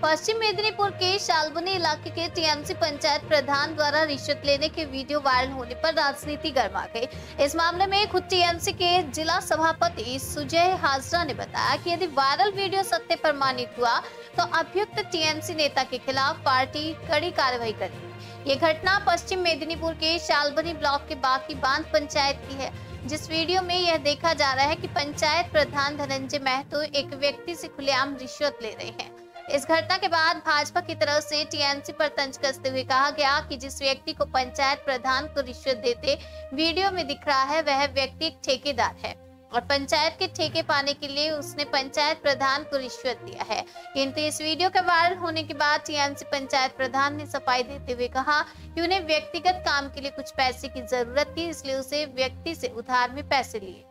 पश्चिम मेदिनीपुर के शालबनी इलाके के टीएमसी पंचायत प्रधान द्वारा रिश्वत लेने के वीडियो वायरल होने पर राजनीति गर्मा गई। इस मामले में खुद टीएमसी के जिला सभापति सुजय हाजरा ने बताया कि यदि वायरल वीडियो सत्य प्रमाणित हुआ तो अभियुक्त टीएमसी नेता के खिलाफ पार्टी कड़ी कार्रवाई करेगी। ये घटना पश्चिम मेदिनीपुर के शालबनी ब्लॉक के बाकी बांध पंचायत की है, जिस वीडियो में यह देखा जा रहा है कि पंचायत प्रधान धनंजय महतो एक व्यक्ति से खुलेआम रिश्वत ले रहे हैं। इस घटना के बाद भाजपा की तरफ से टीएमसी पर तंज कसते हुए कहा गया कि जिस व्यक्ति को पंचायत प्रधान को रिश्वत देते वीडियो में दिख रहा है वह व्यक्ति एक ठेकेदार है और पंचायत के ठेके पाने के लिए उसने पंचायत प्रधान को रिश्वत दिया है। किंतु इस वीडियो के वायरल होने के बाद टीएमसी पंचायत प्रधान ने सफाई देते हुए कहा कि उन्हें व्यक्तिगत काम के लिए कुछ पैसे की जरूरत थी, इसलिए उसे व्यक्ति से उधार में पैसे लिए।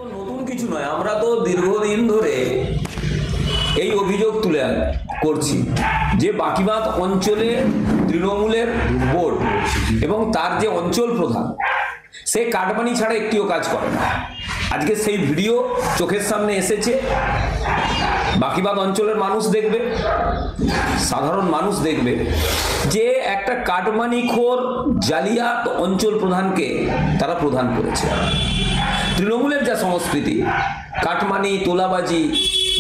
নতুন কিছু নয়, আমরা তো দীর্ঘদিন ধরে এই অভিযোগ তুলে করছি যে বাকিবাদ অঞ্চলে তৃণমূলের বোর্ড এবং তার যে অঞ্চল প্রধান সে কাটমানি ছাড়া একটিও কাজ করে না। আজকে সেই ভিডিও চোখের সামনে এসেছে, বাকিবাদ অঞ্চলের মানুষ দেখবে, সাধারণ মানুষ দেখবে যে একটা কাটমানিখোর জালিয়াত অঞ্চল প্রধানকে তারা প্রধান করেছে। তৃণমূলের যা সংস্কৃতি কাটমানি তোলাবাজি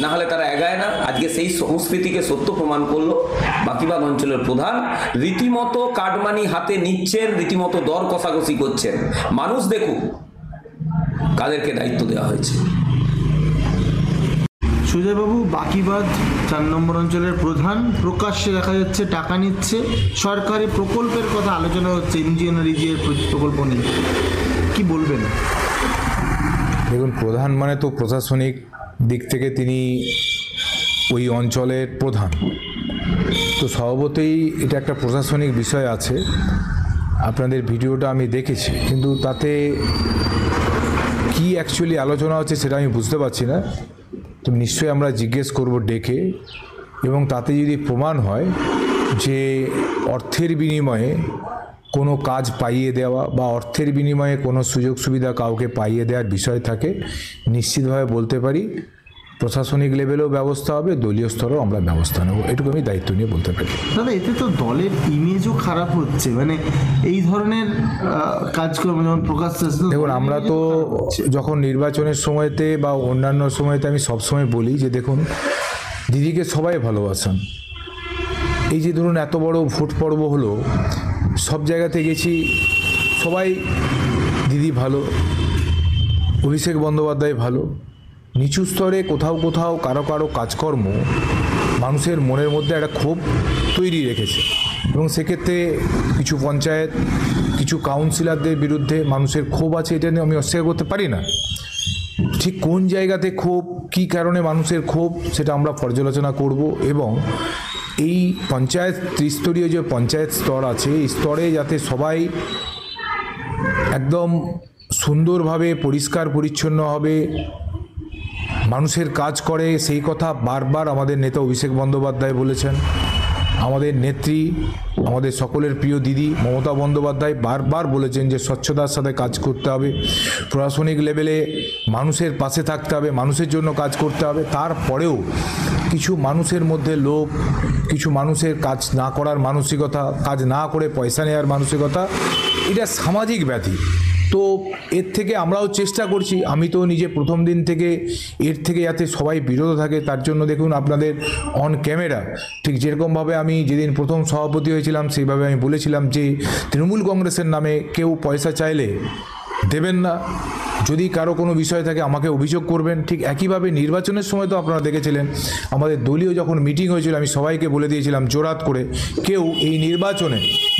না হলে তারা এগায় না, আজকে সেই সংস্কৃতিকে সত্য প্রমাণ করলো বাকিবাদ অঞ্চলের প্রধান। রীতিমতো কাটমানি হাতে নিচ্ছেন, রীতিমতো দর কষাকষি করছেন। মানুষ দেখুক কাদেরকে দায়িত্ব দেওয়া হয়েছে। সুজয়বাবু, বাকিবাদ 4 নম্বর অঞ্চলের প্রধান, প্রকাশ্যে দেখা যাচ্ছে টাকা নিচ্ছে, সরকারি প্রকল্পের কথা আলোচনা হচ্ছে, এনজিওনারিজির প্রকল্প নিয়ে কি বলবেন? দেখুন, প্রধান মানে তো প্রশাসনিক দিক থেকে তিনি ওই অঞ্চলের প্রধান, তো স্বভাবতই এটা একটা প্রশাসনিক বিষয় আছে। আপনাদের ভিডিওটা আমি দেখেছি, কিন্তু তাতে কি অ্যাকচুয়ালি আলোচনা হচ্ছে সেটা আমি বুঝতে পারছি না। তো নিশ্চয়ই আমরা জিজ্ঞেস করব ডেকে, এবং তাতে যদি প্রমাণ হয় যে অর্থের বিনিময়ে কোনো কাজ পাইয়ে দেওয়া বা অর্থের বিনিময়ে কোনো সুযোগ সুবিধা কাউকে পাইয়ে দেওয়ার বিষয় থাকে, নিশ্চিতভাবে বলতে পারি প্রশাসনিক লেভেলেও ব্যবস্থা হবে, দলীয় স্তরেও আমরা ব্যবস্থা নেব, এটুকু আমি দায়িত্ব নিয়ে বলতে পারি। দাদা, এতে তো দলের ইমেজও খারাপ হচ্ছে, মানে এই ধরনের কাজকর্ম যেমন প্রকাশ। দেখুন, আমরা তো যখন নির্বাচনের সময়তে বা অন্যান্য সময়তে আমি সবসময় বলি যে দেখুন, দিদিকে সবাই ভালোবাসেন। এই যে ধরুন এত বড় ভোট পর্ব হলো, সব জায়গাতে গেছি, সবাই দিদি ভালো, অভিষেক বন্দ্যোপাধ্যায় ভালো। নিচু স্তরে কোথাও কোথাও কারো কারো কাজকর্ম মানুষের মনের মধ্যে একটা ক্ষোভ তৈরি রেখেছে, এবং সেক্ষেত্রে কিছু পঞ্চায়েত, কিছু কাউন্সিলরদের বিরুদ্ধে মানুষের ক্ষোভ আছে, এটা নিয়ে আমি অস্বীকার করতে পারি না। ঠিক কোন জায়গাতে ক্ষোভ, কী কারণে মানুষের ক্ষোভ, সেটা আমরা পর্যালোচনা করব, এবং এই পঞ্চায়েত ত্রিস্তরীয় যে পঞ্চায়েত স্তর আছে, এই স্তরে যাতে সবাই একদম সুন্দরভাবে পরিষ্কার পরিচ্ছন্নভাবে মানুষের কাজ করে, সেই কথা বারবার আমাদের নেতা অভিষেক বন্দ্যোপাধ্যায় বলেছেন। আমাদের নেত্রী, আমাদের সকলের প্রিয় দিদি মমতা বন্দ্যোপাধ্যায় বারবার বলেছেন যে স্বচ্ছতার সাথে কাজ করতে হবে, প্রশাসনিক লেভেলে মানুষের পাশে থাকতে হবে, মানুষের জন্য কাজ করতে হবে। তারপরেও কিছু মানুষের মধ্যে লোভ, কিছু মানুষের কাজ না করার মানসিকতা, কাজ না করে পয়সা নেওয়ার মানসিকতা, এটা সামাজিক ব্যাধি। তো এর থেকে আমরাও চেষ্টা করছি, আমি তো নিজে প্রথম দিন থেকে এর থেকে যাতে সবাই বিরত থাকে তার জন্য দেখুন আপনাদের অন ক্যামেরা ঠিক যেরকমভাবে আমি যেদিন প্রথম সভাপতি হয়েছিলাম সেইভাবে আমি বলেছিলাম যে তৃণমূল কংগ্রেসের নামে কেউ পয়সা চাইলে দেবেন না, যদি কারো কোনো বিষয় থাকে আমাকে অভিযোগ করবেন। ঠিক একইভাবে নির্বাচনের সময় তো আপনারা দেখেছিলেন, আমাদের দলীয় যখন মিটিং হয়েছিল আমি সবাইকে বলে দিয়েছিলাম জোরাত করে, কেউ এই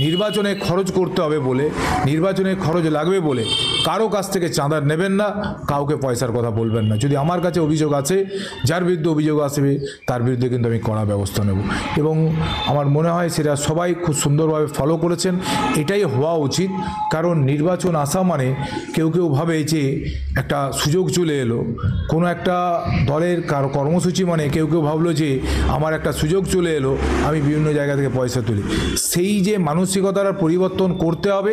নির্বাচনে খরচ করতে হবে বলে, নির্বাচনে খরচ লাগবে বলে কারো কাছ থেকে চাঁদা নেবেন না, কাউকে পয়সার কথা বলবেন না। যদি আমার কাছে অভিযোগ আছে, যার বিরুদ্ধে অভিযোগ আসবে তার বিরুদ্ধে কিন্তু আমি কড়া ব্যবস্থা নেব, এবং আমার মনে হয় সেটা সবাই খুব সুন্দরভাবে ফলো করেছেন। এটাই হওয়া উচিত, কারণ নির্বাচন আসা মানে কেউ ভাবে যে একটা সুযোগ চলে এলো, কোনো একটা দলের কর্মসূচি মানে কেউ কেউ ভাবলো যে আমার একটা সুযোগ চলে এলো, আমি বিভিন্ন জায়গা থেকে পয়সা তুলি। সেই যে মানসিকতার পরিবর্তন করতে হবে,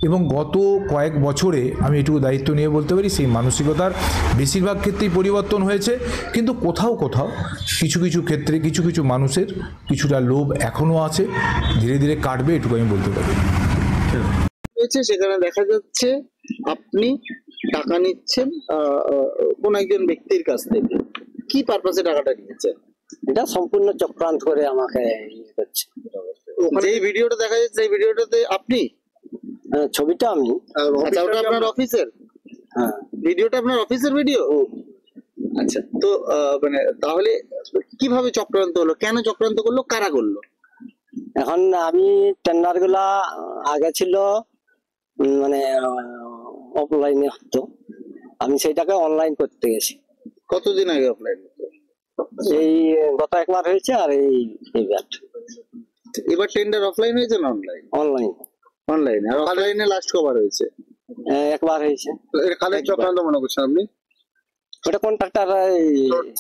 এবং গত কয়েক বছরে আমি এটুকু দায়িত্ব নিয়ে বলতে পারি সেই মানসিকতার বেশিরভাগ ক্ষেত্রেই পরিবর্তন হয়েছে। কিন্তু কোথাও কোথাও কিছু কিছু ক্ষেত্রে কিছু কিছু মানুষের কিছুটা লোভ এখনও আছে, ধীরে ধীরে কাটবে, এটুকু আমি বলতে পারি। সেখানে দেখা যাচ্ছে আপনি টাকা নিচ্ছেন কোন একজন ব্যক্তির কাছ থেকে, কি পারপাসে টাকাটা নিয়েছেন? এটা সম্পূর্ণ চক্রান্ত করে আমাকে ইয়ে করছে। যেই ভিডিওটা দেখা যাচ্ছে এই ভিডিওটাতে আপনি, ছবিটা আমি, আচ্ছা ওটা আপনার অফিসের? হ্যাঁ, ভিডিওটা আপনার অফিসের ভিডিও? আচ্ছা, তো মানে তাহলে কিভাবে চক্রান্ত হলো, কেন চক্রান্ত করলো, কারা করলো? এখন আমি টেন্ডার গুলা আগে ছিল মানে অফলাইনে হতো, আমি সেইটাকে অনলাইন করতে গেছি। কতদিন আগে অফলাইন? এই গত একবার হয়েছে, আর এইবার এবার টেন্ডার অফলাইন হয়েছে না অনলাইন? অনলাইন। অনলাইনে। আর অনলাইনে লাস্ট কবার হয়েছে? একবার হয়েছে। তো এর কালের চক্রান্ত মনে করছেন আপনি? ওটা কন্ট্রাক্টর।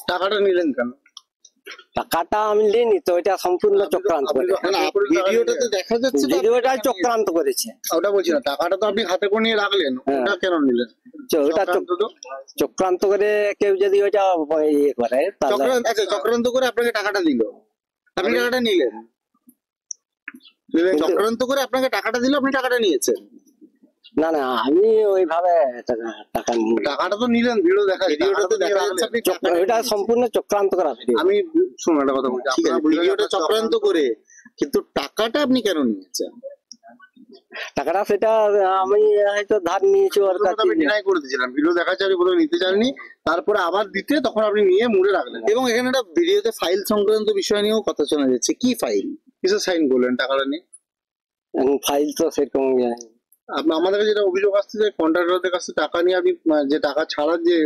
টাকাটা নিলেন কেন? টাকাটা আমি নিইনি তো, এটা সম্পূর্ণ চক্রান্ত করে। ভিডিওটাতে দেখা যাচ্ছে ভিডিওটা চক্রান্ত করেছে। ওটা বলছি না, টাকাটা তো আপনি হাতে করে নিয়ে রাখলেন, ওটা কেন নিলেন? ওটা চক্রান্ত করে কেউ যদি ওইটা ইয়ে করে, আচ্ছা, চক্রান্ত করে আপনাকে টাকাটা দিল, আপনি টাকাটা নিলেন? চক্রান্ত করে আপনাকে টাকাটা দিল, আপনি টাকাটা নিয়েছেন? না না, আমি ওইভাবে টাকা টাকাটা তো নিলেন, ভিডিও দেখা যাচ্ছে ওইটা সম্পূর্ণ চক্রান্ত করা। আমি শুনুন একটা কথা বলছি, ভিডিওটা চক্রান্ত করে, কিন্তু টাকাটা আপনি কেন নিয়েছেন? টাকাটা সেটা আমি হয়তো ধার নিয়েছি ওর কাছে। আমি ডিনাই করে দিয়েছিলাম, ভিডিও দেখা যাচ্ছে আপনি বলে নিতে চাননি, তারপরে আবার দিতে তখন আপনি নিয়ে মুড়ে রাখলেন। এবং এখানে একটা ভিডিওতে ফাইল সংক্রান্ত বিষয় নিয়েও কথা শোনা যাচ্ছে, কি ফাইল, কিসের সাইন করলেন টাকাটা নিয়ে? ফাইল তো সেরকম আমাদের কাছে যেটা অভিযোগ আসছে যে কন্ট্রাক্টরদের কাছে টাকা নিয়ে আপনি যে টাকা ছাড়ার যে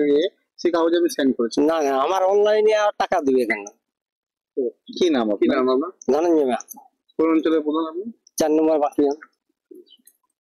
সেই কাগজে আমি সাইন করেছি। না না, আমার অনলাইনে আর টাকা দিবে কেন? কি নাম আপনার? ধনঞ্জয়। কোন অঞ্চলে বলুন আপনি? 4 নম্বর বাকি।